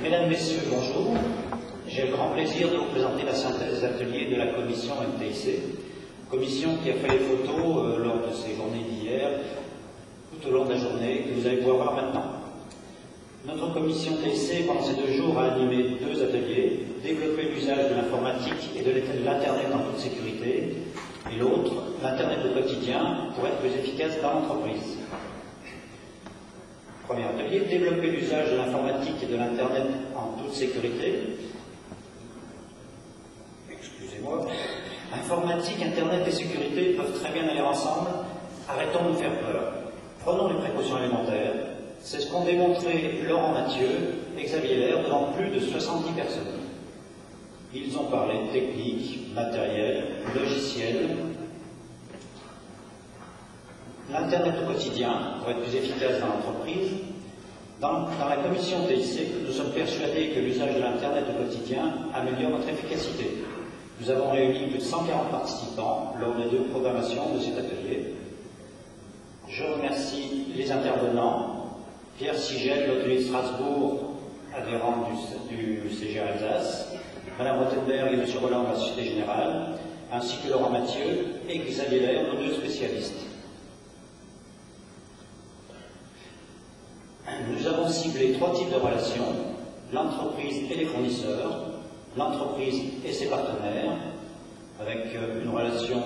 Mesdames, Messieurs, bonjour. J'ai le grand plaisir de vous présenter la synthèse des ateliers de la commission MTIC, commission qui a fait les photos lors de ces journées d'hier, tout au long de la journée, que vous allez pouvoir voir maintenant. Notre commission TIC, pendant ces 2 jours, a animé 2 ateliers, développer l'usage de l'informatique et de l'Internet en toute sécurité, et l'autre, l'Internet au quotidien, pour être plus efficace dans l'entreprise. Premier atelier, développer l'usage de l'informatique et de l'Internet en toute sécurité. Excusez-moi. Informatique, Internet et sécurité peuvent très bien aller ensemble. Arrêtons de nous faire peur. Prenons les précautions élémentaires. C'est ce qu'ont démontré Laurent Mathieu et Xavier Lair devant plus de 70 personnes. Ils ont parlé de technique, matériel, logiciel, l'Internet au quotidien pour être plus efficace dans l'entreprise. Dans la commission TIC, nous sommes persuadés que l'usage de l'Internet au quotidien améliore notre efficacité. Nous avons réuni plus de 140 participants lors des 2 programmations de cet atelier. Je remercie les intervenants, Pierre Sigel, l'hôtelier de Strasbourg, adhérent du CGA Alsace, Madame Rottenberg et M. Roland de la Société Générale, ainsi que Laurent Mathieu et Xavier Lair, nos 2 spécialistes. Nous avons ciblé 3 types de relations, l'entreprise et les fournisseurs, l'entreprise et ses partenaires, avec une relation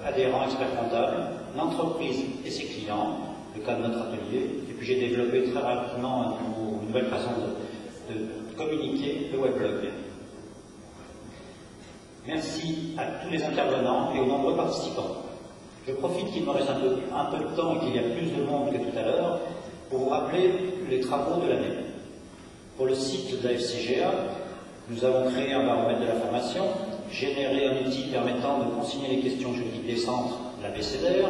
adhérent expert comptable, l'entreprise et ses clients, le cas de notre atelier, et puis j'ai développé très rapidement une nouvelle façon de communiquer, le weblog. Merci à tous les intervenants et aux nombreux participants. Je profite qu'il me reste un peu de temps et qu'il y a plus de monde que tout à l'heure pour vous rappeler les travaux de l'année. Pour le site de la FCGA, nous avons créé un baromètre de la formation, généré un outil permettant de consigner les questions juridiques des centres, la BCDR,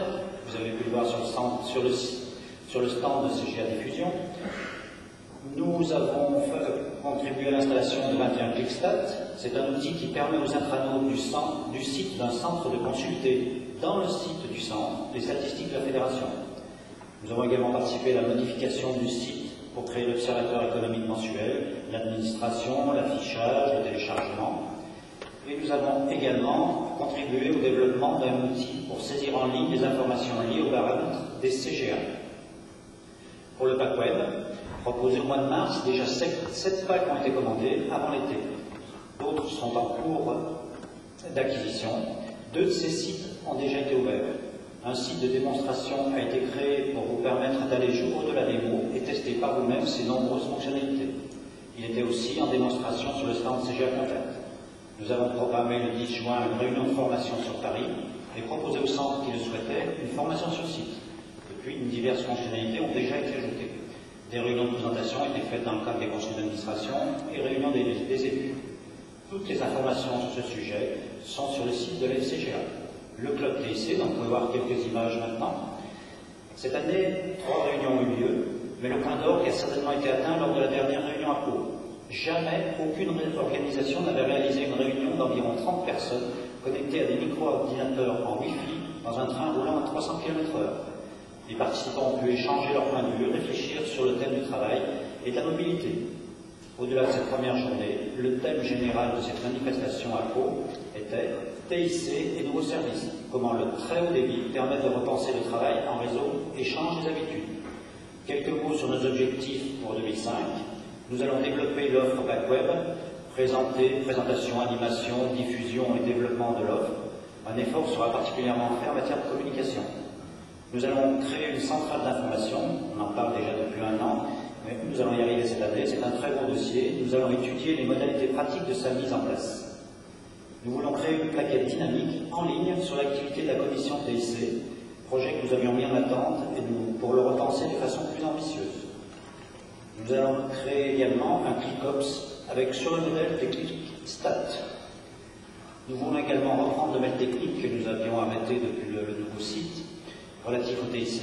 vous avez pu le voir sur le stand de CGA Diffusion. Nous avons contribué à l'installation de 21 ClickStat. C'est un outil qui permet aux intranautes du site d'un centre de consulter dans le site du centre les statistiques de la fédération. Nous avons également participé à la modification du site pour créer l'observateur économique mensuel, l'administration, l'affichage, le téléchargement. Et nous avons également contribué au développement d'un outil pour saisir en ligne les informations liées aux paramètres des CGA. Pour le pack web, proposé au mois de mars, déjà 7 packs ont été commandés avant l'été. D'autres sont en cours d'acquisition. 2 de ces sites ont déjà été ouverts. Un site de démonstration a été créé pour vous permettre d'aller au-delà des mots et tester par vous-même ces nombreuses fonctionnalités. Il était aussi en démonstration sur le stand CGA Contact. Nous avons programmé le 10 juin une réunion de formation sur Paris et proposé aux centres qui le souhaitaient une formation sur site. Depuis, diverses fonctionnalités ont déjà été ajoutées. Des réunions de présentation ont été faites dans le cadre des conseils d'administration et réunions des élus. Toutes les informations sur ce sujet sont sur le site de la FCGA. Le club TIC, donc vous pouvez voir quelques images maintenant. Cette année, 3 réunions ont eu lieu, mais le point d'orgue a certainement été atteint lors de la dernière réunion à Pau. Jamais aucune organisation n'avait réalisé une réunion d'environ 30 personnes connectées à des micro-ordinateurs en Wi-Fi dans un train roulant à 300 km/h. Les participants ont pu échanger leurs points de vue, réfléchir sur le thème du travail et de la mobilité. Au-delà de cette première journée, le thème général de cette manifestation à Pau était TIC et nouveaux services. Comment le très haut débit permet de repenser le travail en réseau et change les habitudes. Quelques mots sur nos objectifs pour 2005. Nous allons développer l'offre back web, présentation, animation, diffusion et développement de l'offre. Un effort sera particulièrement fait en matière de communication. Nous allons créer une centrale d'information, on en parle déjà depuis 1 an, mais nous allons y arriver cette année, c'est un très bon dossier. Nous allons étudier les modalités pratiques de sa mise en place. Nous voulons créer une plaquette dynamique en ligne sur l'activité de la commission TIC, projet que nous avions mis en attente et pour le repenser de façon plus ambitieuse. Nous allons créer également un ClickOps avec sur le modèle des ClickStat. Nous voulons également reprendre le modèle technique que nous avions arrêté depuis le nouveau site relatif au TIC,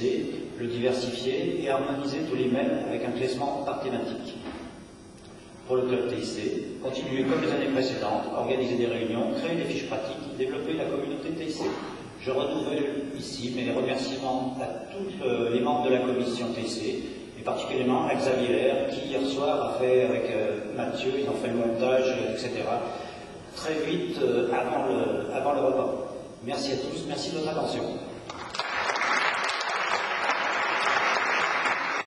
le diversifier et harmoniser tous les mails avec un classement par thématique. Pour le club TIC, continuer comme les années précédentes, organiser des réunions, créer des fiches pratiques, développer la communauté TIC. Je renouvelle ici mes remerciements à tous les membres de la commission TIC et particulièrement à Xavier, qui hier soir a fait avec Mathieu, ils ont fait le montage, etc. Très vite avant le repas. Merci à tous, merci de votre attention.